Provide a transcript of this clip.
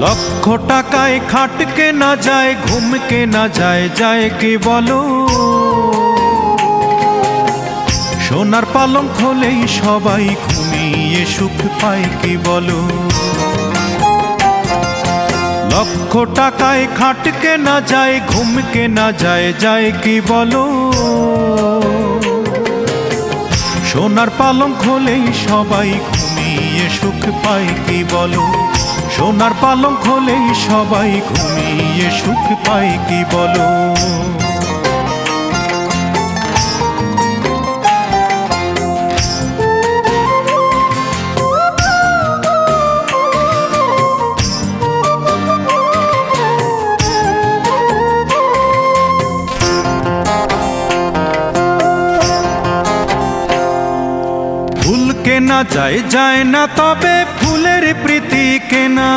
লক্ষ টাকায় খাট কেনা যায়, ঘুম কেনা যায়, যায় কি বলো? সোনার পালঙ্ক হলেই সবাই ঘুমিয়ে সুখ পায় কি বলো? লক্ষ টাকায় খাট কেনা যায়, ঘুম কেনা যায়, যায় কি বলো? সোনার পালঙ্ক হলেই সবাই ঘুমিয়ে সুখ পায় কি বলো? সোনার পালঙ্ক হলেই সবাই ঘুমিয়ে সুখ পায় কি বলো? ফুল কেনা যায়, যায় না, তবে ফুলের প্রীতি কেনা